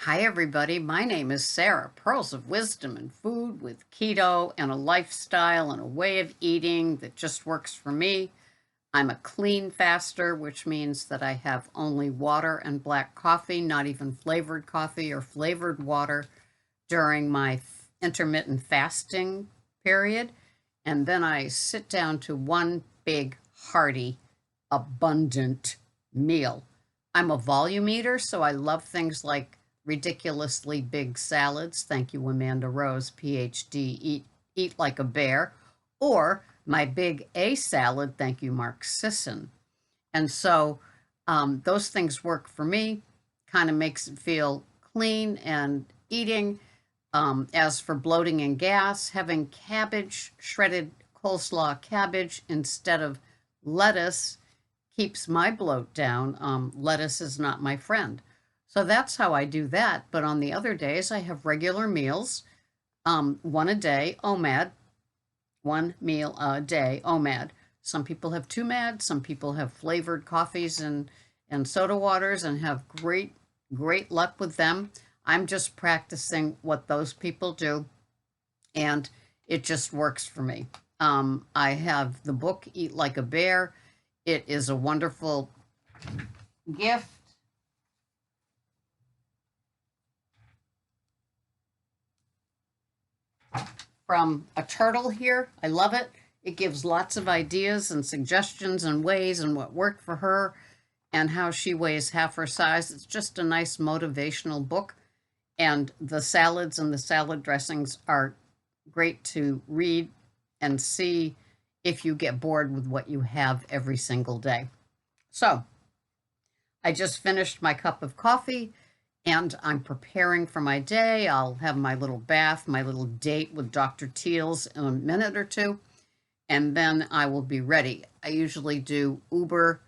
Hi, everybody. My name is Sarah. Pearls of wisdom and food with keto and a lifestyle and a way of eating that just works for me. I'm a clean faster, which means that I have only water and black coffee, not even flavored coffee or flavored water during my intermittent fasting period. And then I sit down to one big, hearty, abundant meal. I'm a volume eater, so I love things like ridiculously big salads. Thank you, Amanda Rose, PhD. Eat like a bear. Or my big A salad. Thank you, Mark Sisson. And so those things work for me, kind of makes it feel clean and eating. As for bloating and gas, having cabbage, shredded coleslaw cabbage instead of lettuce keeps my bloat down. Lettuce is not my friend. So that's how I do that. But on the other days, I have regular meals, one a day, OMAD, one meal a day, OMAD. Some people have two MAD, some people have flavored coffees and soda waters and have great luck with them. I'm just practicing what those people do, and it just works for me. I have the book Eat Like a Bear. It is a wonderful gift from a turtle here. I love it. It gives lots of ideas and suggestions and ways and what worked for her and how she weighs half her size. It's just a nice motivational book. And the salads and the salad dressings are great to read and see if you get bored with what you have every single day. So I just finished my cup of coffee and I'm preparing for my day. I'll have my little bath, my little date with Dr. Teals in a minute or two, and then I will be ready. I usually do Uber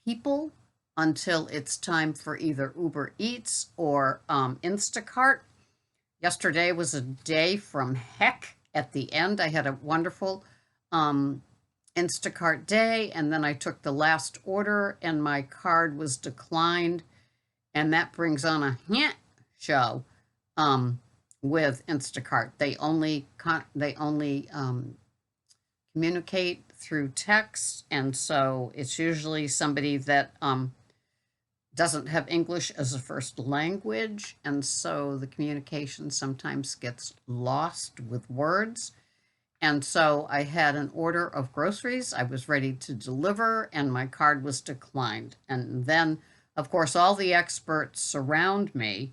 People until it's time for either Uber Eats or Instacart. Yesterday was a day from heck at the end. I had a wonderful Instacart day, and then I took the last order, and my card was declined, and that brings on a show with Instacart. They only communicate through text, and so it's usually somebody that doesn't have English as a first language, and so the communication sometimes gets lost with words. And so I had an order of groceries. I was ready to deliver, and my card was declined. And then, of course, all the experts surround me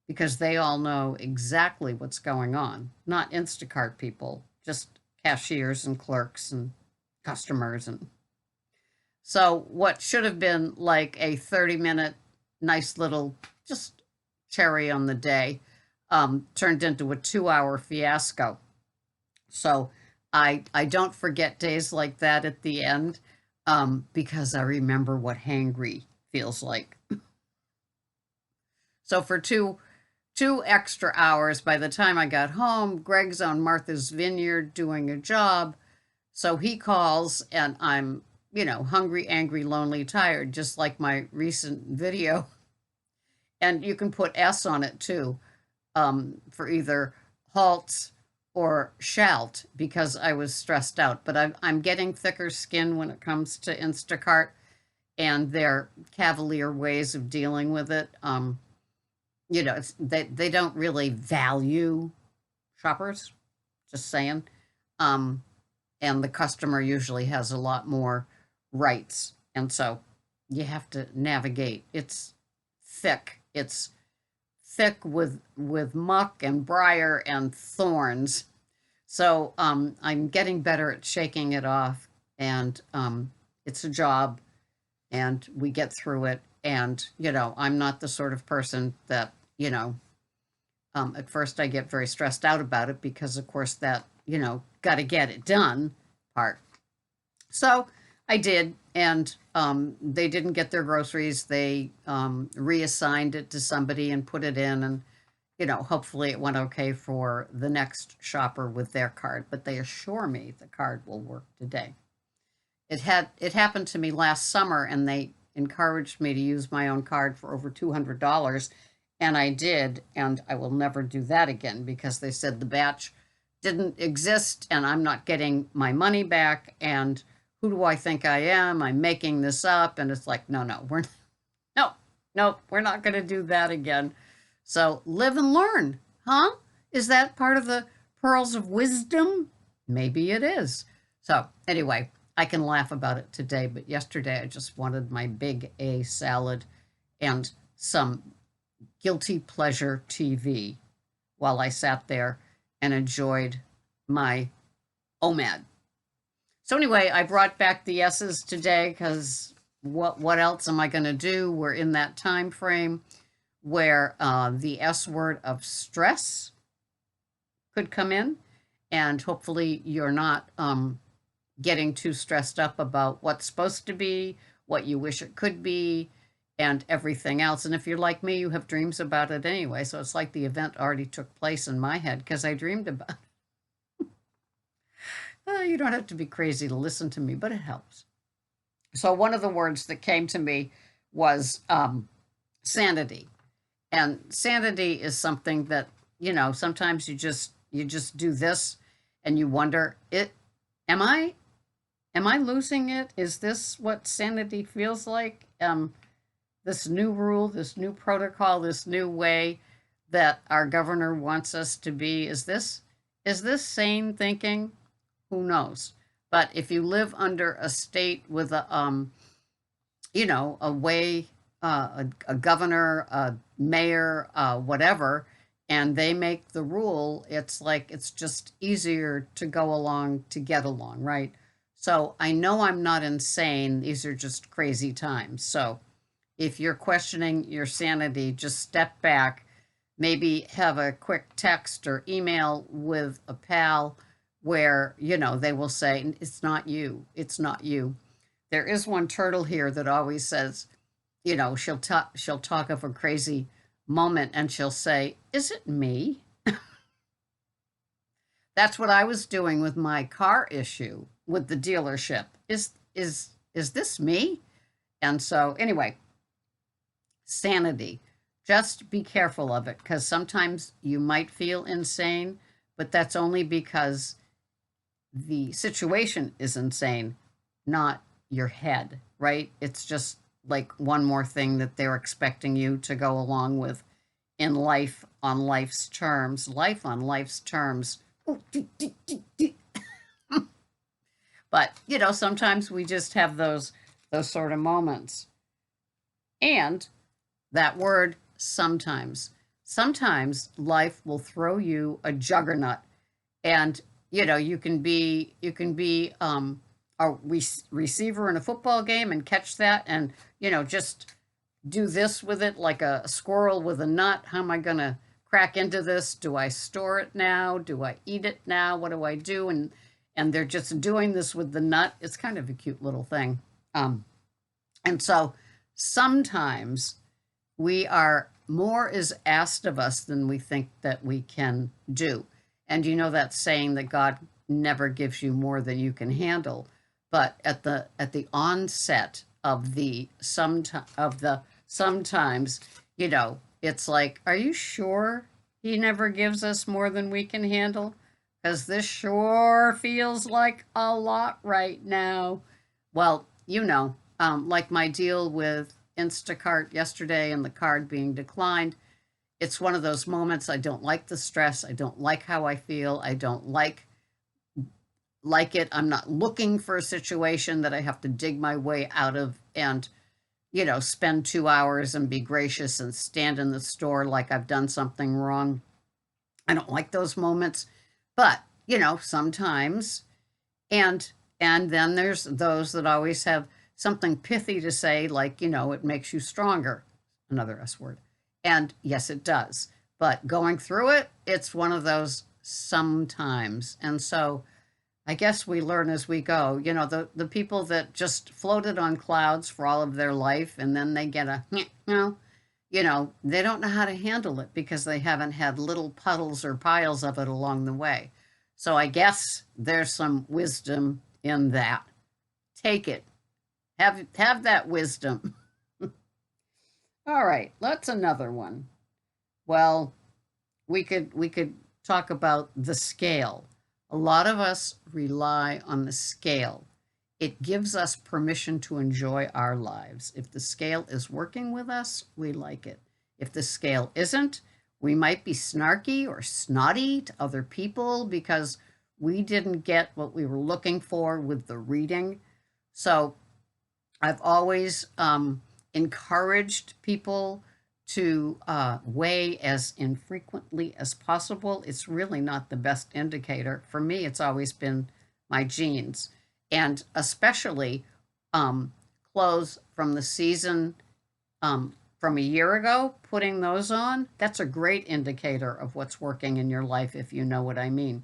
because they all know exactly what's going on. Not Instacart people, just cashiers and clerks and customers. And so, what should have been like a 30-minute, nice little just cherry on the day turned into a 2-hour fiasco. So I don't forget days like that at the end because I remember what hangry feels like. So for two extra hours, by the time I got home, Greg's on Martha's Vineyard doing a job. So he calls and I'm, hungry, angry, lonely, tired, just like my recent video. And you can put S on it too for either halt or shalt because I was stressed out. But I'm getting thicker skin when it comes to Instacart and their cavalier ways of dealing with it. They don't really value shoppers, just saying. And the customer usually has a lot more rights. And so you have to navigate. It's thick. It's thick with muck and briar and thorns. So I'm getting better at shaking it off, and it's a job, and we get through it. And I'm not the sort of person that at first I get very stressed out about it because, of course, that got to get it done part. So I did, and they didn't get their groceries. They reassigned it to somebody and put it in, and hopefully it went okay for the next shopper with their card. But they assure me the card will work today. It happened to me last summer, and they encouraged me to use my own card for over $200, And I did, and I will never do that again because they said the batch didn't exist and I'm not getting my money back. And who do I think I am? I'm making this up. And it's like, no, no, no, we're not going to do that again. So live and learn, huh? Is that part of the pearls of wisdom? Maybe it is. So anyway, I can laugh about it today, but yesterday I just wanted my big A salad and some guilty pleasure TV while I sat there and enjoyed my OMAD. So anyway, I brought back the S's today because what else am I going to do? We're in that time frame where the S word of stress could come in, and hopefully you're not getting too stressed up about what's supposed to be, what you wish it could be, and everything else. And if you're like me, you have dreams about it anyway. So it's like the event already took place in my head because I dreamed about it. You don't have to be crazy to listen to me, but it helps. So one of the words that came to me was sanity. And sanity is something that, sometimes you just do this and you wonder, am I losing it? Is this what sanity feels like? This new rule, this new protocol, this new way that our governor wants us to be, is this sane thinking? Who knows? But if you live under a state with a way, a governor, a mayor, whatever, and they make the rule, it's like it's just easier to go along to get along, right? So I know I'm not insane. These are just crazy times. So if you're questioning your sanity, just step back, maybe have a quick text or email with a pal where, they will say, it's not you. It's not you. There is one turtle here that always says, she'll talk of a crazy moment and she'll say, is it me? That's what I was doing with my car issue with the dealership. Is this me? And so anyway, sanity. Just be careful of it because sometimes you might feel insane, but that's only because the situation is insane, not your head, right? It's just like one more thing that they're expecting you to go along with in life on life's terms. Life on life's terms. But, sometimes we just have those sort of moments. And that word sometimes. Sometimes life will throw you a juggernaut and you can be a receiver in a football game and catch that and just do this with it like a squirrel with a nut. How am I going to crack into this? Do I store it now? Do I eat it now? What do I do? And they're just doing this with the nut. It's kind of a cute little thing. And so sometimes more is asked of us than we think that we can do. And that saying that God never gives you more than you can handle. But at the onset of the sometimes, it's like, are you sure he never gives us more than we can handle? Because this sure feels like a lot right now. Well, like my deal with Instacart yesterday and the card being declined. It's one of those moments. I don't like the stress. I don't like how I feel. I don't like it. I'm not looking for a situation that I have to dig my way out of and, spend 2 hours and be gracious and stand in the store like I've done something wrong. I don't like those moments, but, sometimes. And then there's those that always have something pithy to say, like, it makes you stronger. Another S word. And yes, it does. But going through it, it's one of those sometimes. And so I guess we learn as we go. The people that just floated on clouds for all of their life and then they get they don't know how to handle it because they haven't had little puddles or piles of it along the way. So I guess there's some wisdom in that. Take it. Have that wisdom. All right, let's another one. Well, we could talk about the scale. A lot of us rely on the scale. It gives us permission to enjoy our lives. If the scale is working with us, we like it. If the scale isn't, we might be snarky or snotty to other people because we didn't get what we were looking for with the reading. So I've always encouraged people to weigh as infrequently as possible. It's really not the best indicator. For me, it's always been my genes, and especially um, clothes from the season from a year ago, putting those on, that's a great indicator of what's working in your life, if you know what I mean.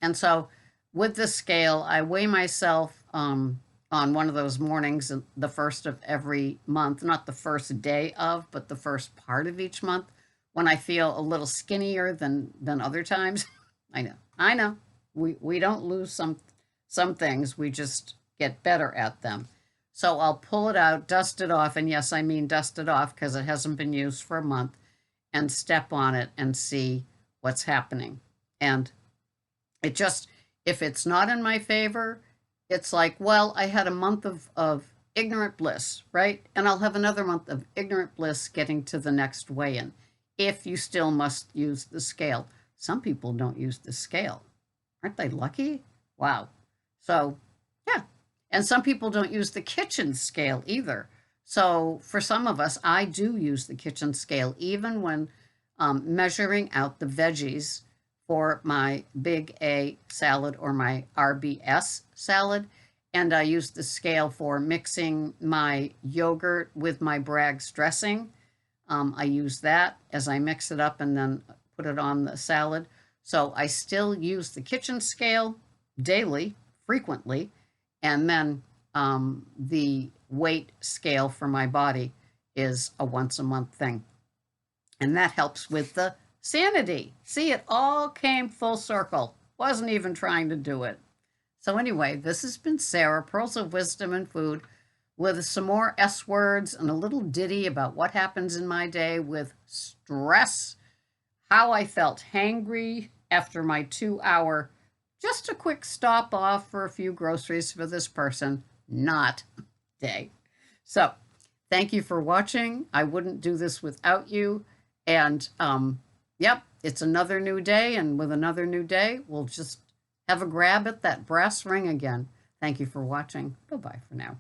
And so with the scale, I weigh myself on one of those mornings, the first of every month, not the first day of, but the first part of each month, when I feel a little skinnier than other times. I know. We don't lose some things, we just get better at them. So I'll pull it out, dust it off, and yes, I mean dust it off because it hasn't been used for a month, and step on it and see what's happening. And it just, if it's not in my favor, it's like, well, I had a month of ignorant bliss, right? And I'll have another month of ignorant bliss getting to the next weigh in if you still must use the scale. Some people don't use the scale. Aren't they lucky? Wow. So, yeah. And some people don't use the kitchen scale either. So, for some of us, I do use the kitchen scale even when measuring out the veggies for my big A salad or my RBS salad. And I use the scale for mixing my yogurt with my Bragg's dressing. I use that as I mix it up and then put it on the salad. So I still use the kitchen scale daily, frequently, and then the weight scale for my body is a once a month thing. And that helps with the sanity. See, it all came full circle. Wasn't even trying to do it. So, anyway, this has been Sarah, Pearls of Wisdom and Food, with some more S words and a little ditty about what happens in my day with stress, how I felt hangry after my 2 hour, just a quick stop off for a few groceries for this person, not day. So, thank you for watching. I wouldn't do this without you. And yep, it's another new day. And with another new day, we'll just have a grab at that brass ring again. Thank you for watching. Bye-bye for now.